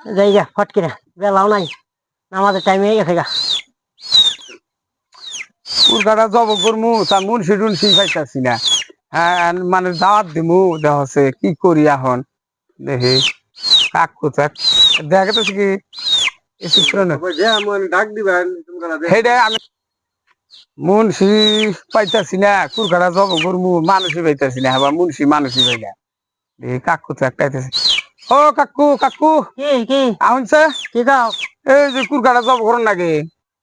জায়গা ফটকে না বেলাও নাই আমাদের টাইমে গেছে গা পুরকাটা জব করমু তা মুন্সি টুনসি পাইতাছি না। হ্যাঁ মানে দাওয়াত দিমু দেখছে কি করি এখন দেখি কাক কোথাক দেখা তো কি ডাক দিবেন সেইটা আমি মুন্সি পাইতাছি না কুরকাটা জব করমু মানুষই পাইতাছি না হ্যাঁ মুন্সি মানুষই পাই না দেখি কাক কোথাক পাইতেছি। ও কাকু কাকু কি কি আনছে কি গাও এই যে কুরকাটা জব করুন নাকি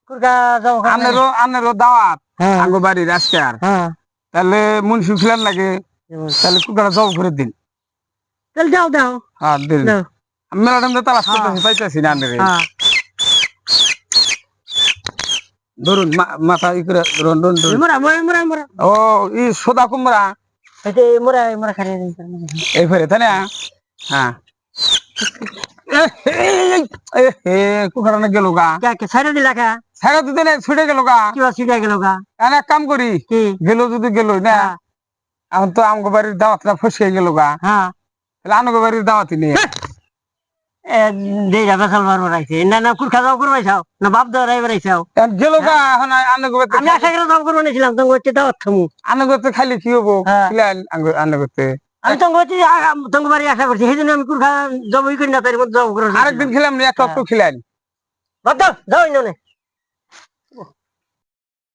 কুরকা যাও আনেরও দাওয়াত হ্যাঁ আঙ্গ বাড়ির আজকে আর হ্যাঁ তাহলে মুন্সি ফিলার লাগে তাহলে কুরকাটা জব করে দিন। চল যাও দাও হ্যাঁ দিন দাও মেলা টাইম তালাশ করতেছি পাইতেছি না আন্ডারে হ্যাঁ ধরুন মাথা ই করে ধরুন মোরা মোরা মোরা মোরা ও ই সোদা কুমড়া এই মোরা মোরা খারে এই ফেরে তাই না হ্যাঁ কুকারা না গেল গা কে ছাইরা দিলা কা ছাড়া দিতে না ছুটে গেল গা কি অসুবিধা গেল গা এক কাম করি কি গেল যদি গেল না এখন তো আমগো বাড়ির দাওয়াতটা ফসে গেল গা হ্যাঁ তাহলে আমগো বাড়ির দাওয়াতই নেই দে যাবে সালবার রাইছে না না কুরখা যাও করবাই চাও না বাপ দাও রাইবার রাইছাও গেল গা এখন আমগো বাড়িতে আমি আশা করে যাও করব নিছিলাম তো হচ্ছে দাও থমু আমগো তো খালি কি হবো হ্যাঁ। খিলান আমগো আমি তো হচ্ছে তোমার বাড়ি আশা করছি সেইজন্য আমি কুরখা জবই করি না তার মধ্যে জব করব আরেকদিন খিলাম না এক টপ খিলান বাপ দাও যাও ইনে